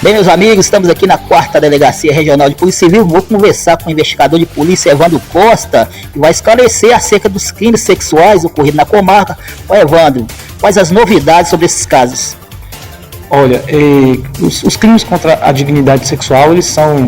Bem, meus amigos, estamos aqui na 4ª Delegacia Regional de Polícia Civil. Vou conversar com o investigador de polícia Evandro Costa, que vai esclarecer acerca dos crimes sexuais ocorridos na comarca. Ô Evandro, quais as novidades sobre esses casos? Olha, os crimes contra a dignidade sexual, eles são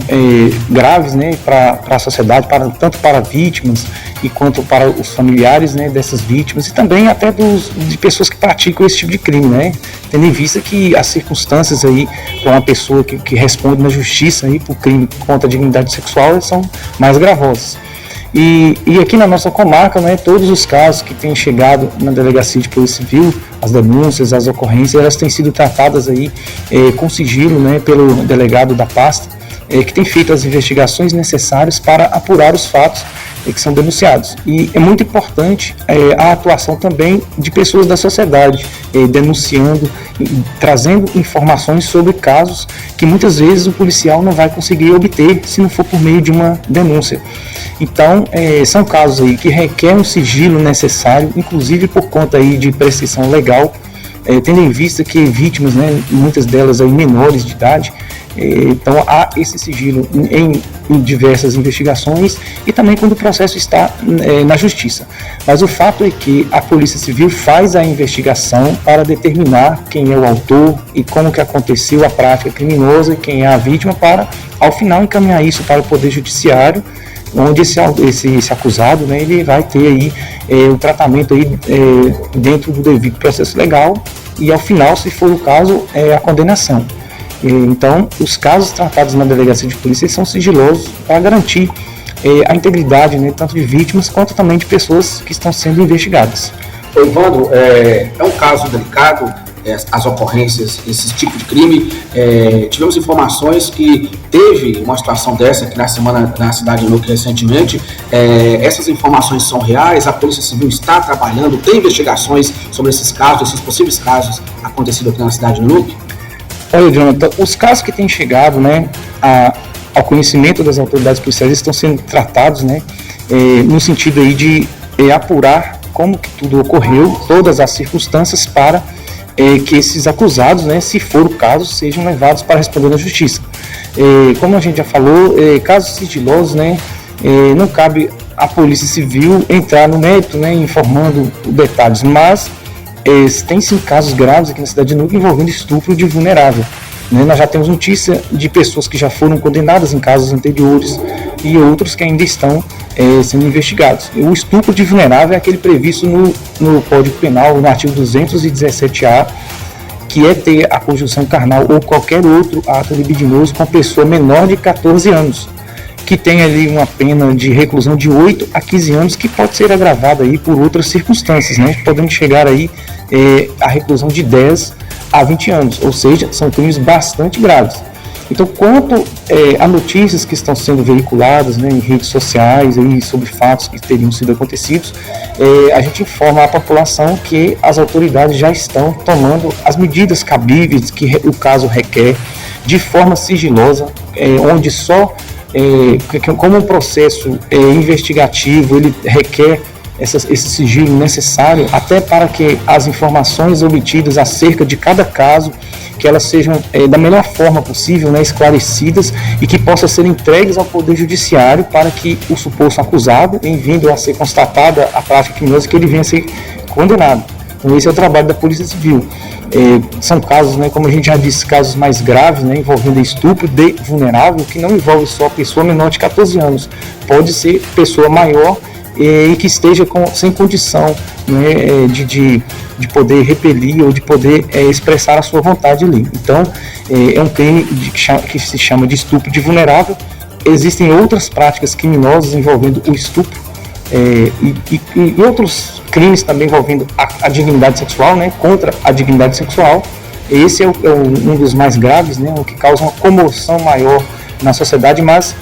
graves, né, para a sociedade, tanto para vítimas e quanto para os familiares, né, dessas vítimas e também até de pessoas que praticam esse tipo de crime, né, tendo em vista que as circunstâncias aí com a pessoa que responde na justiça aí por crime contra a dignidade sexual são mais gravosas. E aqui na nossa comarca, né, todos os casos que têm chegado na Delegacia de Polícia Civil, as denúncias, as ocorrências, elas têm sido tratadas aí com sigilo, né, pelo delegado da pasta, que tem feito as investigações necessárias para apurar os fatos que são denunciados. E é muito importante a atuação também de pessoas da sociedade, denunciando, trazendo informações sobre casos que muitas vezes o policial não vai conseguir obter se não for por meio de uma denúncia. Então, são casos aí que requerem um sigilo necessário, inclusive por conta aí de prescrição legal, tendo em vista que vítimas, né, muitas delas aí menores de idade, então há esse sigilo em diversas investigações e também quando o processo está na justiça. Mas o fato é que a Polícia Civil faz a investigação para determinar quem é o autor e como que aconteceu a prática criminosa e quem é a vítima, para ao final encaminhar isso para o Poder Judiciário, onde esse acusado, né, ele vai ter aí um tratamento aí, dentro do devido processo legal e ao final, se for o caso, a condenação. Então, os casos tratados na Delegacia de Polícia são sigilosos para garantir a integridade, né, tanto de vítimas quanto também de pessoas que estão sendo investigadas. Evandro, é um caso delicado, as ocorrências, esse tipo de crime. Tivemos informações que teve uma situação dessa aqui na cidade de Nuque recentemente. Essas informações são reais, a Polícia Civil está trabalhando, tem investigações sobre esses casos, esses possíveis casos acontecidos aqui na cidade de Nuque? Olha, Jonathan, os casos que têm chegado, né, ao conhecimento das autoridades policiais estão sendo tratados, né, no sentido aí de apurar como que tudo ocorreu, todas as circunstâncias, para que esses acusados, né, se for o caso, sejam levados para responder na justiça. Como a gente já falou, casos sigilosos, né, não cabe à Polícia Civil entrar no mérito, né, informando detalhes, mas tem sim casos graves aqui na cidade de Nuque envolvendo estupro de vulnerável, né? Nós já temos notícia de pessoas que já foram condenadas em casos anteriores e outros que ainda estão sendo investigados. O estupro de vulnerável é aquele previsto no Código Penal, no artigo 217-A, que é ter a conjunção carnal ou qualquer outro ato libidinoso com a pessoa menor de 14 anos, que tem ali uma pena de reclusão de 8 a 15 anos, que pode ser agravada aí por outras circunstâncias, né? Podendo chegar aí a reclusão de 10 a 20 anos, ou seja, são crimes bastante graves. Então, quanto a notícias que estão sendo veiculadas, né, em redes sociais aí, sobre fatos que teriam sido acontecidos, a gente informa a população que as autoridades já estão tomando as medidas cabíveis que o caso requer, de forma sigilosa, onde só como um processo investigativo, ele requer esse sigilo necessário até para que as informações obtidas acerca de cada caso, que elas sejam da melhor forma possível, né, esclarecidas, e que possam ser entregues ao Poder Judiciário para que o suposto acusado, em vindo a ser constatada a prática criminosa, que ele venha a ser condenado. Então esse é o trabalho da Polícia Civil. São casos, né, como a gente já disse, casos mais graves, né, envolvendo estupro de vulnerável, que não envolve só pessoa menor de 14 anos, pode ser pessoa maior e que esteja sem condição, né, de poder repelir ou de poder expressar a sua vontade ali. Então, é um crime que se chama de estupro de vulnerável. Existem outras práticas criminosas envolvendo o estupro, e outros crimes também envolvendo a dignidade sexual, né, contra a dignidade sexual. Esse é um dos mais graves, né, o que causa uma comoção maior na sociedade, mas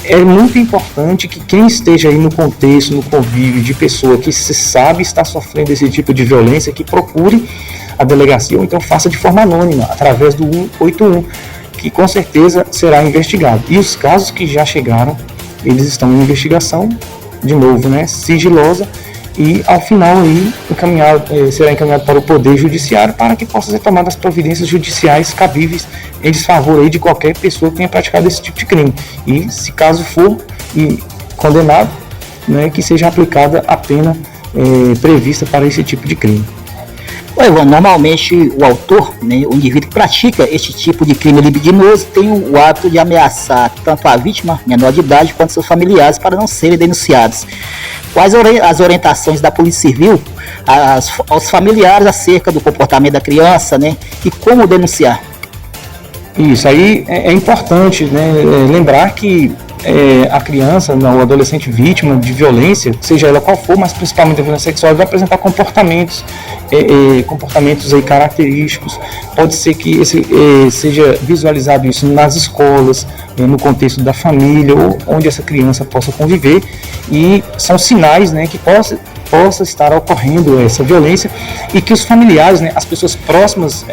é muito importante que quem esteja aí no contexto, no convívio de pessoa que se sabe está sofrendo esse tipo de violência, que procure a delegacia ou então faça de forma anônima, através do 181, que com certeza será investigado. E os casos que já chegaram, eles estão em investigação, de novo, né, sigilosa, e ao final aí será encaminhado para o Poder Judiciário para que possam ser tomadas providências judiciais cabíveis em desfavor aí de qualquer pessoa que tenha praticado esse tipo de crime. E se caso for condenado, né, que seja aplicada a pena prevista para esse tipo de crime. Ivan, normalmente o autor, né, o indivíduo que pratica este tipo de crime libidinoso tem o hábito de ameaçar tanto a vítima, menor de idade, quanto seus familiares para não serem denunciados. Quais as orientações da Polícia Civil aos familiares acerca do comportamento da criança, né, e como denunciar? Isso aí é importante, né, lembrar que a criança, o adolescente vítima de violência, seja ela qual for, mas principalmente a violência sexual, vai apresentar comportamentos aí característicos. Pode ser que seja visualizado isso nas escolas, no contexto da família, ou onde essa criança possa conviver, e são sinais, né, que possa estar ocorrendo essa violência, e que os familiares, né, as pessoas próximas,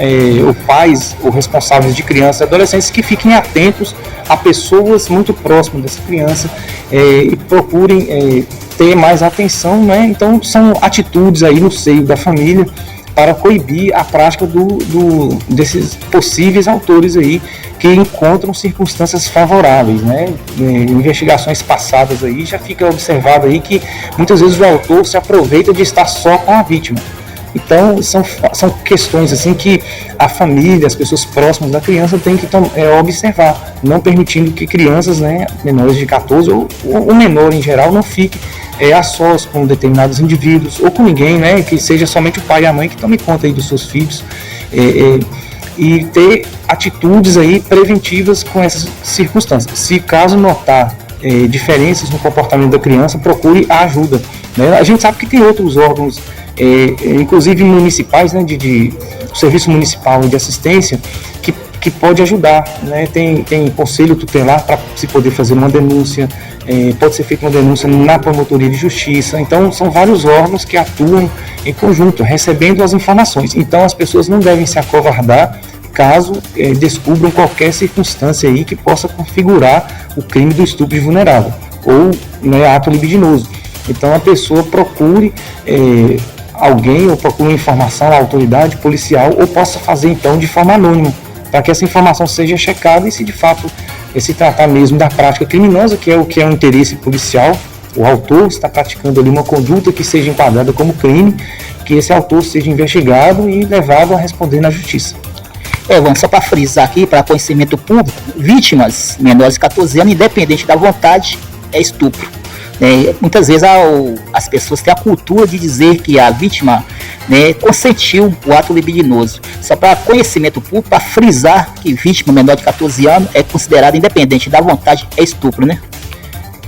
os pais ou responsáveis de crianças e adolescentes, que fiquem atentos a pessoas muito próximas dessa criança e procurem ter mais atenção, né? Então são atitudes aí no seio da família para coibir a prática desses possíveis autores aí que encontram circunstâncias favoráveis, né? Investigações passadas aí já fica observado aí que muitas vezes o autor se aproveita de estar só com a vítima. Então são questões assim que a família, as pessoas próximas da criança têm que observar, não permitindo que crianças, né, menores de 14 ou o menor em geral não fique a sós com determinados indivíduos ou com ninguém, né, que seja somente o pai e a mãe que tome conta aí dos seus filhos, e ter atitudes aí preventivas com essas circunstâncias. Se caso notar diferenças no comportamento da criança, procure a ajuda, né? A gente sabe que tem outros órgãos, inclusive municipais, né, de serviço municipal de assistência, que pode ajudar, né? Tem conselho tutelar para se poder fazer uma denúncia, pode ser feita uma denúncia na promotoria de justiça. Então são vários órgãos que atuam em conjunto, recebendo as informações. Então as pessoas não devem se acovardar caso descubram qualquer circunstância aí que possa configurar o crime do estupro de vulnerável ou, né, ato libidinoso. Então a pessoa procure alguém, ou procure uma informação à autoridade policial, ou possa fazer então de forma anônima, para que essa informação seja checada e se de fato se tratar mesmo da prática criminosa, que é o interesse policial, o autor está praticando ali uma conduta que seja enquadrada como crime, que esse autor seja investigado e levado a responder na justiça. Vamos só para frisar aqui, para conhecimento público, vítimas menores de 14 anos, independente da vontade, é estupro. Muitas vezes as pessoas têm a cultura de dizer que a vítima, né, consentiu o ato libidinoso. Só para conhecimento público, para frisar que vítima menor de 14 anos é considerada independente da vontade, é estupro, né?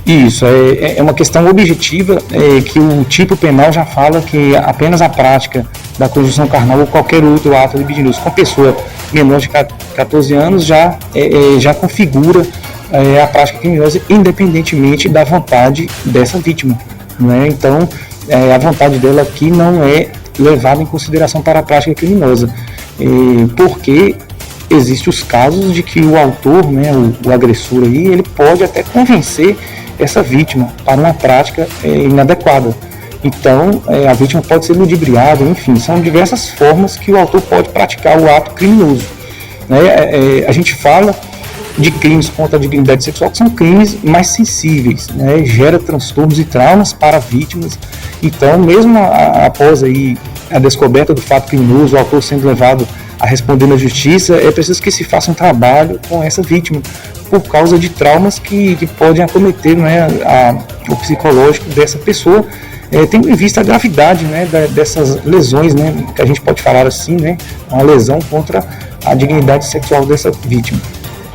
Isso, é uma questão objetiva, que o tipo penal já fala que apenas a prática da conjunção carnal ou qualquer outro ato libidinoso com pessoa menor de 14 anos já configura a prática criminosa, independentemente da vontade dessa vítima, né? Então a vontade dela aqui não é levada em consideração para a prática criminosa, porque existem os casos de que o autor, né, o agressor aí, ele pode até convencer essa vítima para uma prática inadequada. Então a vítima pode ser ludibriada, enfim, são diversas formas que o autor pode praticar o ato criminoso, né? A gente fala de crimes contra a dignidade sexual, que são crimes mais sensíveis, né? Gera transtornos e traumas para vítimas. Então, mesmo após aí a descoberta do fato criminoso, o autor sendo levado a responder na justiça, é preciso que se faça um trabalho com essa vítima, por causa de traumas que podem acometer, né, o psicológico dessa pessoa, tendo em vista a gravidade, né, dessas lesões, né, que a gente pode falar assim, né, uma lesão contra a dignidade sexual dessa vítima.